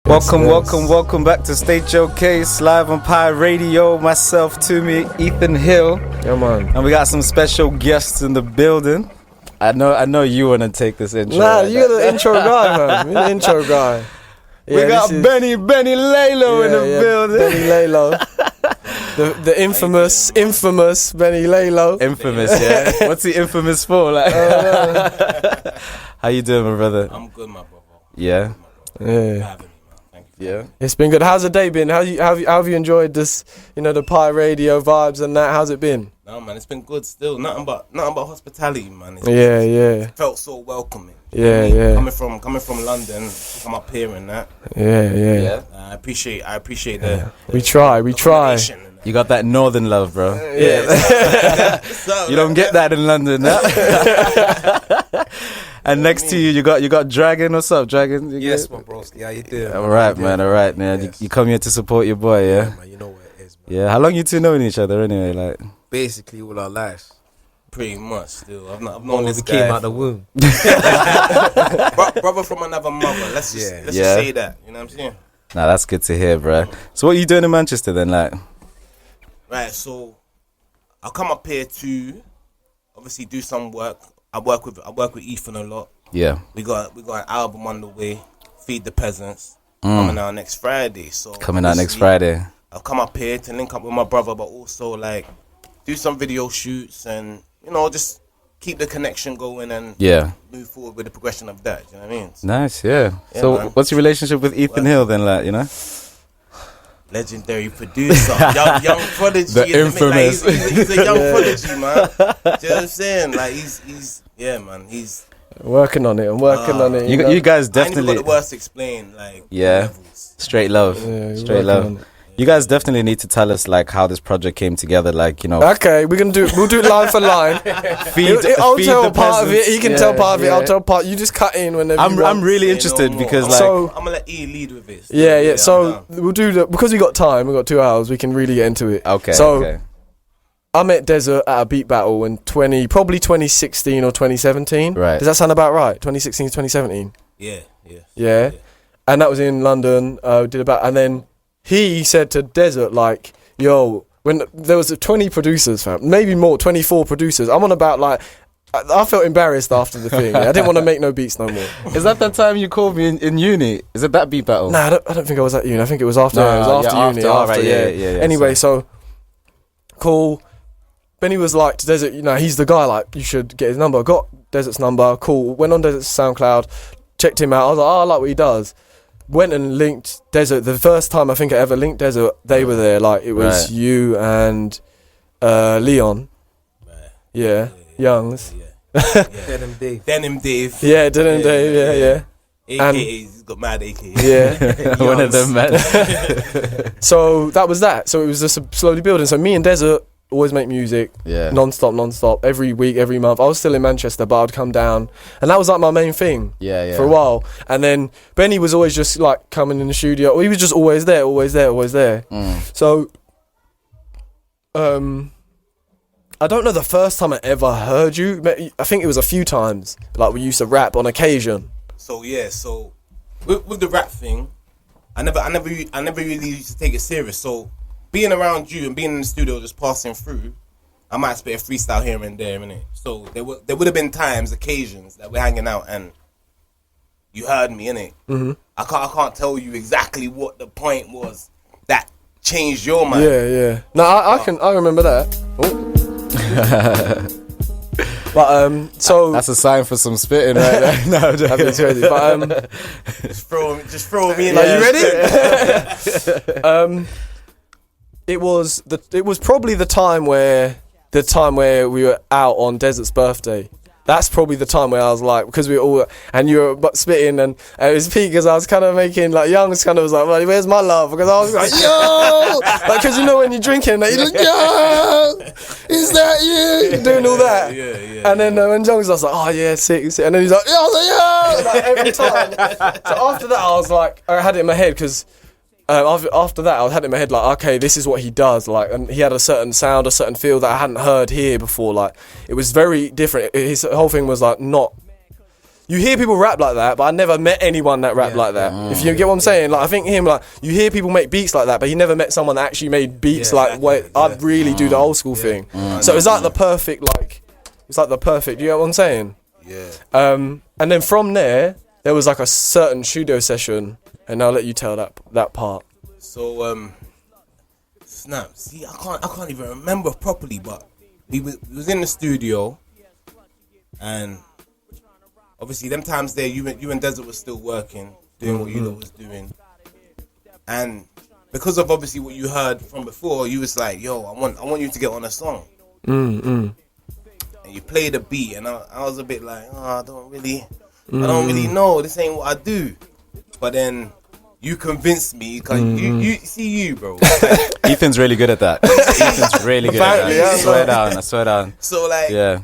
Welcome back to StateYoCase live on Pi Radio. Myself, Toomey, Ethan Hill. Yeah, man. And we got some special guests in the building. I know you want to take this intro. Nah, you're the intro guy, man. You're the intro guy. Yeah, we got Beni Laylo in the building. Beni Laylo. The infamous Beni Laylo. Infamous, yeah. What's he infamous for? Like, how you doing, my brother? I'm good, my brother. Yeah. Yeah. Yeah, it's been good. How's the day been? How have you enjoyed this? You know, the Pi Radio vibes and that. How's it been? No, man, it's been good still. Nothing but hospitality, man. It felt so welcoming. Yeah. Coming from London, come up here and that. Yeah. I appreciate the. We try. You got that northern love, bro. Yeah. You don't get that in London, huh? And next to you got Dragon. What's up, Dragon? Yes, my broski. How you doing? All right, man. Yes. You come here to support your boy, yeah? Man, you know what it is, man. Yeah. How long you two knowing each other anyway? Like, basically all our lives. Pretty much still. I've known this guy. Came out the womb. Brother from another mother. Let's just say that. You know what I'm saying? Nah, that's good to hear, bro. So what are you doing in Manchester then, like? Right. So I'll come up here to obviously do some work. I work with Ethan a lot. Yeah. We got an album on the way, Feed The Peasants, coming out next Friday. So coming out next Friday. I'll come up here to link up with my brother, but also like do some video shoots and just keep the connection going and move forward with the progression of that. You know what I mean? Nice, yeah. So man. What's your relationship with Ethan Hill then, like, you know? Legendary producer, young prodigy. The infamous. He's a young prodigy, man. Do you know what I'm saying? Like he's working on it. I'm working on it. You guys definitely. I ain't got the words to explain. Like levels. Straight love. Yeah, straight love. You guys definitely need to tell us like how this project came together. Like, you know. Okay, we'll do it line for line. I'll tell part of it. He can tell part of it. I'll tell part. You just cut in whenever. I'm really interested because like. So I'm gonna let E lead with this. Yeah. So we'll do because we got time. We got 2 hours. We can really get into it. Okay. So I met Desert at a beat battle in probably 2016 or 2017. Right. Does that sound about right? 2016 to 2017. Yeah. And that was in London. And then. He said to Desert, like, yo, when there was 20 producers, fam, maybe more, 24 producers. I'm on about, like, I felt embarrassed after the thing. I didn't want to make no beats no more. Is that time you called me in uni? Is it that beat battle? Nah, I don't think I was at uni. I think it was after. No, it was after uni. Right, yeah. Anyway, so cool. Benny was like to Desert, he's the guy, like, you should get his number. Got Desert's number, cool. Went on Desert's SoundCloud, checked him out. I was like, I like what he does. Went and linked Desert. The first time I think I ever linked Desert, they were there. Like, it was you and Leon. Right. Yeah. Youngs. Denim Dave. Yeah, Denim Dave, yeah. AKAs, he's got mad AKAs. Yeah. One of them, man. So that was that. So it was just slowly building. So me and Desert always make music, non-stop, every week, every month. I was still in Manchester, but I'd come down, and that was like my main thing for a while. And then Benny was always just like coming in the studio, or he was just always there. So I don't know the first time I ever heard you. I think it was a few times, like we used to rap on occasion. So with the rap thing, I never really used to take it serious. So being around you and being in the studio, just passing through, I might spit a freestyle here and there, innit? So there would have been occasions that we're hanging out and you heard me, innit? Mm-hmm. I can't tell you exactly what the point was that changed your mind. Yeah. No, I remember that. But so that's a sign for some spitting right there. No, I'm joking. It's crazy. But just throw me in. Like, you ready? It was probably the time where we were out on Desert's birthday. That's probably the time where I was like, because we all, and you were spitting, and it was peak because I was kind of making, like, Young's kind of was like, well, where's my love? Because I was like, yo! Like, because when you're drinking, like, you're like, yo! Is that you? You're doing all that. Yeah. And then when Young's was like, oh, yeah, sick. And then he's like, yo! Like, every time. So after that, I was like, I had it in my head, because after that, I had it in my head, like, okay, this is what he does, like, and he had a certain sound, a certain feel that I hadn't heard here before, like, it was very different. His whole thing was, like, not you hear people rap like that, but I never met anyone that rapped like that. If you get what I'm saying, like I think him, like you hear people make beats like that, but he never met someone that actually made beats I'd really do the old school thing. So it's like the perfect, you get what I'm saying? Yeah. And then from there was like a certain studio session, and I'll let you tell that part. So snap. See, I can't even remember properly, but we was in the studio, and obviously them times there, you and Desert was still working, doing what you lot was doing, and because of obviously what you heard from before, you was like, yo, I want you to get on a song. And you played a beat, and I was a bit like, I don't really know. This ain't what I do. But then you convinced me, cause you see you, bro. Ethan's really good at that. Ethan's really good at that. I swear down. So like, yeah,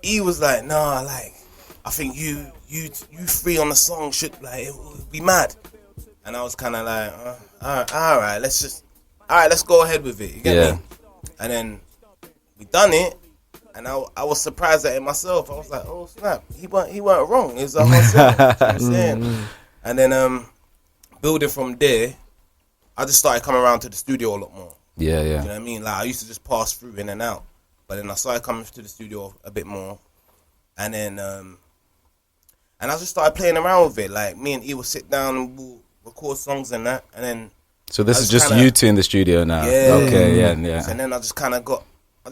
he was like, nah, like, I think you three on the song should like it would be mad. And I was kind of like, all right, let's go ahead with it. You get me? And then we done it. And I was surprised at it myself. I was like, oh snap, he weren't wrong. It was a whole song. You know what I'm saying? And then building from there, I just started coming around to the studio a lot more. Yeah. You know what I mean? Like I used to just pass through in and out, but then I started coming to the studio a bit more, and then and I just started playing around with it. Like me and E would sit down and we'll record songs and that, and then. So this is just you two in the studio now. Yeah. Okay. Yeah. And then I just kind of got in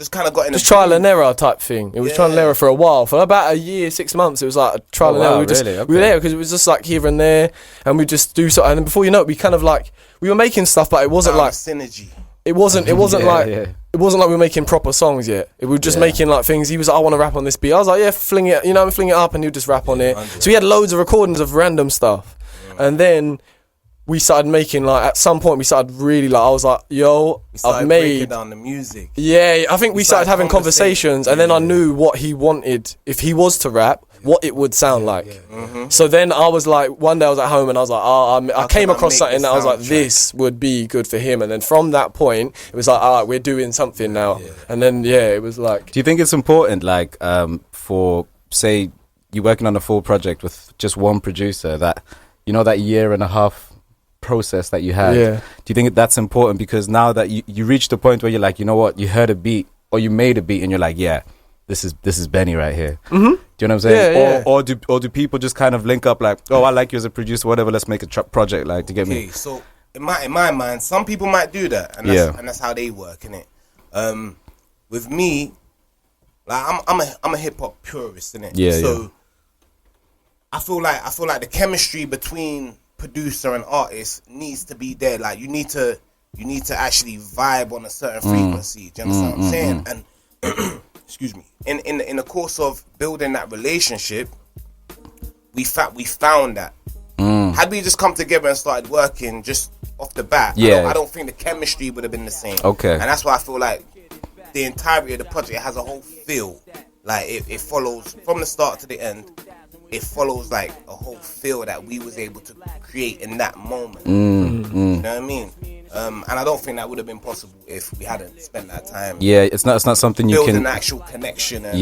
just trial and error type thing. It was trial and error for a while. For about a year, 6 months, it was like a trial and error. We were there because it was just like here and there, and we just do something. And then before you know it, we kind of like we were making stuff, but it wasn't like synergy. It wasn't like it wasn't like we were making proper songs yet. We were just making like things. He was like, I want to rap on this beat. I was like, yeah, fling it up, and he'll just rap on it. 100. So we had loads of recordings of random stuff, and then. We started making like at some point we started really like I was like yo I've made breaking down the music. Yeah, I think we started having conversations and then I knew what he wanted if he was to rap what it would sound like. So then I was like one day I was at home and I was like I came across something that I was like this would be good for him, and then from that point it was like alright, we're doing something now. And then it was like, do you think it's important like for say you're working on a full project with just one producer that that year and a half process that you had, do you think that's important because now that you reached the point where you're like, you know what, you heard a beat or you made a beat and you're like, yeah, this is Beni right here. Do you know what I'm saying? Or do people just kind of link up like, oh, I like you as a producer, whatever, let's make a project like to get me. Okay, so in my mind, some people might do that, and that's how they work, innit? With me, like I'm a hip hop purist, innit? So I feel like the chemistry between producer and artist needs to be there. Like you need to actually vibe on a certain frequency. Do you understand what I'm saying? And excuse me. In the course of building that relationship, we found that. Had we just come together and started working just off the bat, I don't think the chemistry would have been the same. Okay. And that's why I feel like the entirety of the project has a whole feel. Like it follows from the start to the end. It follows like a whole feel that we was able to create in that moment. You know what I mean? And I don't think that would have been possible if we hadn't spent that time. Yeah, it's not something you building can an actual connection. And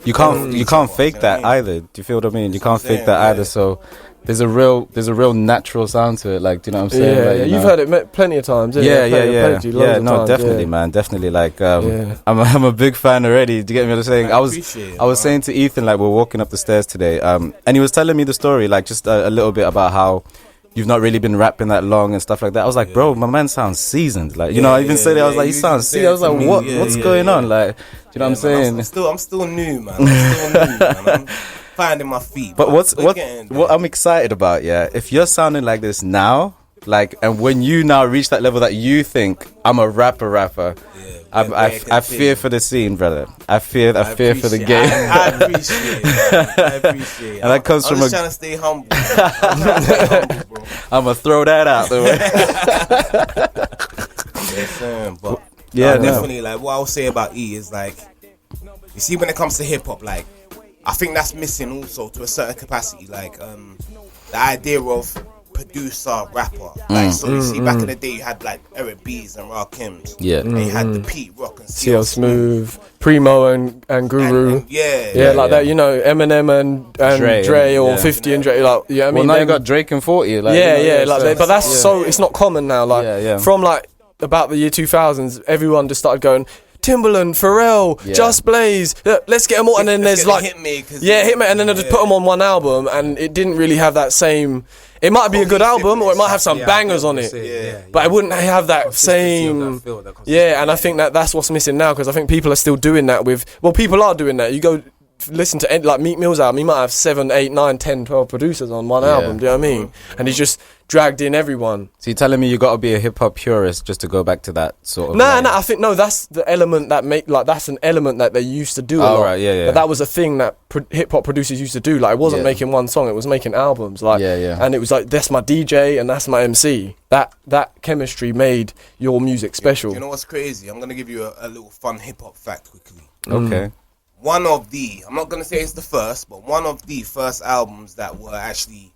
you can't fake that either. Do you feel what I mean? You can't fake that either. So there's a real natural sound to it. Like, do you know what I'm saying? Yeah, like, you've heard it plenty of times. Definitely, man, definitely. Like, I'm a big fan already. Do you get me what I'm saying? I was saying to Ethan, like, we're walking up the stairs today, and he was telling me the story, like, just a little bit about how you've not really been rapping that long and stuff like that. I was like, bro, my man sounds seasoned. Like, I even said it. I was like, he sounds seasoned. I was like, what's going on? Like, do you know what I'm saying? I'm still new, man. I'm finding my feet. But what I'm excited about, if you're sounding like this now, like, and when you now reach that level that you think I'm a rapper, I fear for the scene, brother. I fear for the game. I appreciate it. I appreciate it. And that comes I'm from just trying to stay humble. Bro. I'm gonna throw that out the way. But definitely, like, what I'll say about E is like, you see, when it comes to hip hop, like, I think that's missing also to a certain capacity. Like, the idea of producer, rapper. Like, so you see, back in the day, you had like Eric B's and Rakims. Yeah. And you had the Pete Rock and CL Smooth, Primo and Guru. And yeah, that, you know, Eminem and Dre or yeah. 50 and Dre, like, yeah, I mean, Well, now you them- got Drake and 40. Like, yeah, you know, yeah, like, so- but that's so, it's not common now. Like, Yeah. from like about the year 2000s, everyone just started going, Timbaland, Pharrell, Yeah. Just Blaze, let's get them all. And then there's like, Hitmakers. Hitman, and then they just put them on one album, and it didn't really have that same. It might be a good album, or it might have some bangers on it, but it wouldn't have that same. Yeah, and I think that's what's missing now, because I think people are still doing that with. Well, people are doing that. You go listen to like Meek Mill's album, he might have 7, 8, 9, 10, 12 producers on one album. Do you know what I mean? And he's just dragged in everyone. So you're telling me you got to be a hip hop purist just to go back to that sort of. No, I think that's the element that that's an element that they used to do a lot. Right, yeah. But that was a thing that hip hop producers used to do. Like, it wasn't making one song; it was making albums. Like, and it was like, that's my DJ and that's my MC. That chemistry made your music special. You know what's crazy? I'm gonna give you a little fun hip hop fact quickly. Okay. One of the, I'm not gonna say it's the first, but one of the first albums that were actually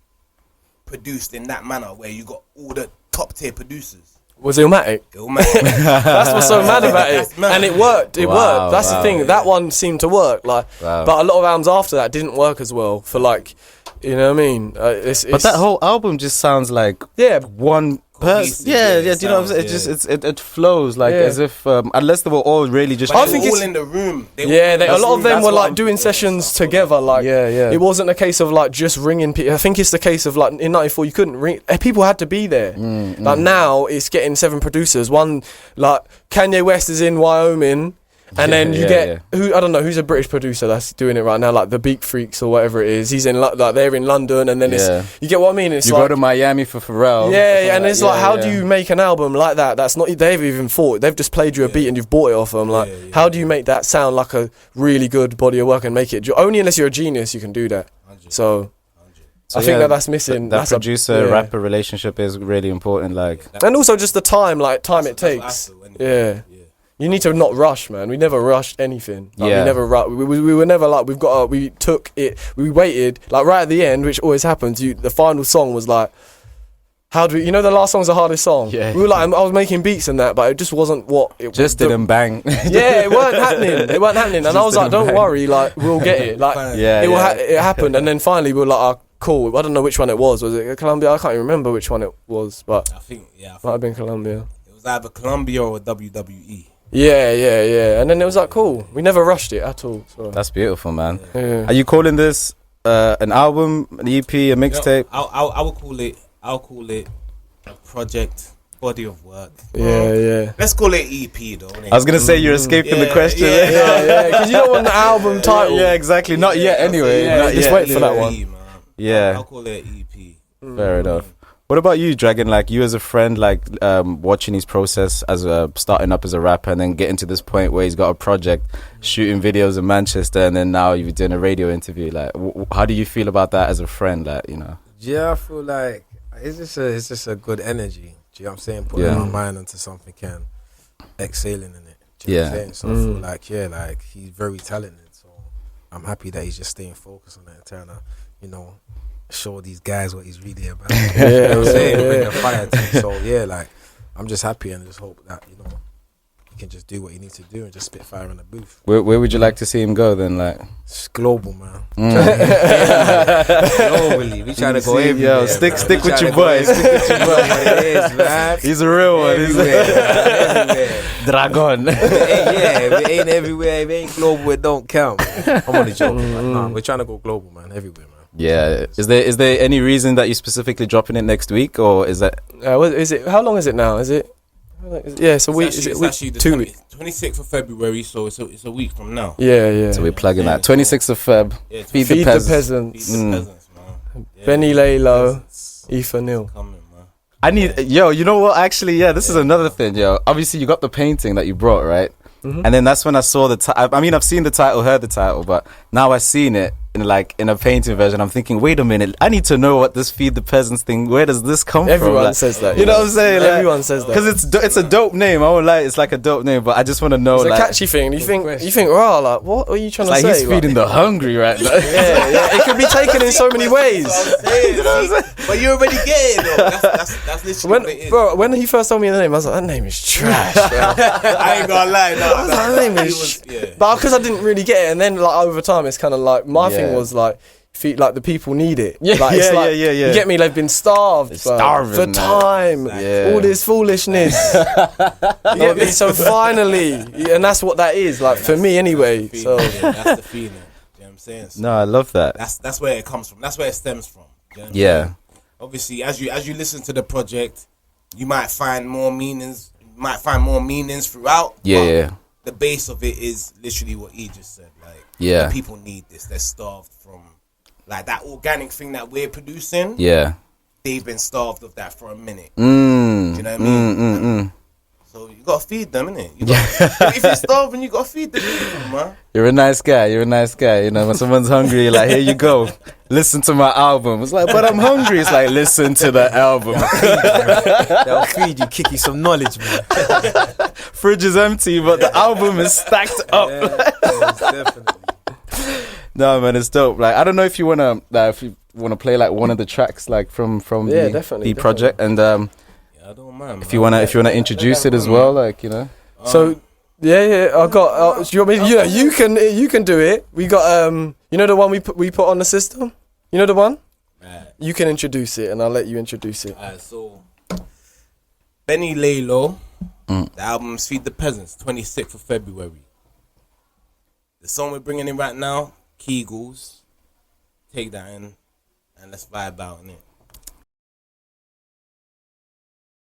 produced in that manner, where you got all the top tier producers. Was Illmatic? That's what's so mad about it. And it worked. It worked. That's the thing. That one seemed to work. Like, but a lot of albums after that didn't work as well. For like, you know what I mean? But that whole album just sounds like one person. Yeah. Do you know what I'm saying? It flows like as if unless they were all really just. I think all in the room. A lot of them were like doing sessions together. Like, it wasn't a case of like just ringing people. I think it's the case of like in '94 you couldn't ring. People had to be there. Like now it's getting 7 producers. One like Kanye West is in Wyoming. And then you get who I don't know who's a British producer that's doing it right now, like the Beat Freaks or whatever it is. He's in like they're in London, and then it's you get what I mean. It's you like, go to Miami for Pharrell. And it's like how do you make an album like that? That's not they've even thought. They've just played you a beat and you've bought it off them. Like how do you make that sound like a really good body of work and make it? Only unless you're a genius you can do that. So I think that's missing. That producer rapper relationship is really important. Like, and also just the time it takes. You need to not rush, man. We never rushed anything. Like, we never we were never like we took it. We waited like right at the end, which always happens. The final song was like, how do we? You know, the last song's the hardest song. Yeah. We were like, I was making beats and that, but it just wasn't what it just didn't bang. It weren't happening. It weren't happening, and I was like, don't worry, like we'll get it. Like it happened, and then finally we were like, oh, cool. I don't know which one it was. Was it Columbia? I can't even remember which one it was, but I think might have been Columbia. It was either Columbia or WWE. Yeah. And then it was like, cool. We never rushed it at all. So. That's beautiful, man. Yeah. Are you calling this an album, an EP, a mixtape? I'll call it a project, body of work. Yeah. Let's call it EP though. I was gonna say you're escaping the question. Yeah. Because you don't want the album title. Yeah, exactly. Not yet. Anyway. Just wait for that one. I'll call it EP. Fair enough. What about you, Dragon? Like, you as a friend, like watching his process as starting up as a rapper, and then getting to this point where he's got a project, shooting videos in Manchester, and then now you're doing a radio interview. Like, how do you feel about that as a friend? Like, you know. Yeah, I feel like it's just a good energy. Do you know what I'm saying? Putting my mind into something and exhaling in it. Do you know what I'm saying? So I feel like he's very talented. So I'm happy that he's just staying focused on that and trying to, show these guys what he's really about. You know what I'm saying? Bring the fire to him. So like I'm just happy and just hope that, he can just do what he needs to do and just spit fire in the booth. Where would you like to see him go then? Like, it's global, man. Globally, we trying to go everywhere. Yo, stick with your boy. Stick with your boy. It is, man. He's a real one. Everywhere. Dragon. If it ain't everywhere, if it ain't global, it don't count. Man. I'm only joking, man. Nah, we're trying to go global, man. Everywhere, man. Yeah. Is there any reason that you're specifically dropping it next week, or is that? What is it? How long is it now? Is it? Yeah, it's a week. It's actually the 2 weeks. 26th of February, so it's a week from now. Yeah. So we're plugging that. 26th of Feb. Yeah, Feed the Peasants. Man. Beni Laylo, f.i.t. I need, you know what? Actually, this is another thing, yo. Obviously, you got the painting that you brought, right? And then that's when I saw the title. I mean, I've seen the title, heard the title, but now I've seen it in a painting version, I'm thinking, wait a minute, I need to know what this Feed the Peasants thing. Where does this come from? Everyone says that. You know what I'm saying? Like, everyone says that because it's a dope name. I won't lie, it's like a dope name, but I just want to know. It's a like, catchy thing. You think, wow, like what are you trying to like say? he's feeding the hungry right now. Yeah. It could be taken in so many ways. But you already get it though. That's literally what it is. Bro, when he first told me the name, I was like, that name is trash. I ain't gonna lie, no. That name is. But because I didn't really get it, and then like over time, it's kind of like my thing was like. Like the people need it. Yeah, like, it's like, yeah. You get me? They've been starved for time. All this foolishness. You get me? So finally, and that's what that is. Like for me, anyway. So that's the feeling. You know what I'm saying? So no, I love that. That's where it comes from. That's where it stems from. You know yeah. Obviously, as you listen to the project, you might find more meanings. You might find more meanings throughout. Yeah. The base of it is literally what he just said. Like, the people need this. They're starved from. Like that organic thing that we're producing, they've been starved of that for a minute. Do you know what I mean? So you gotta feed them, innit? If you're starving, you gotta feed the people, man. You're a nice guy. You know, when someone's hungry, you're like, here you go. Listen to my album. It's like, but I'm hungry. It's like, listen to the album. They'll feed you, kick you some knowledge, man. Fridge is empty, but the album is stacked up. Yeah, definitely. No, man, it's dope. Like, I don't know if you wanna play like one of the tracks like from the project, and I don't mind. If you wanna introduce it as well, like, you know. So yeah, I got. You want me? You can do it. We got you know the one we put on the system. You know the one. You can introduce it, and I'll let you introduce it. So Beni Laylo, the album's Feed the Peasants, 26th of February. The song we're bringing in right now, Kegels. Take that in and let's vibe out in it.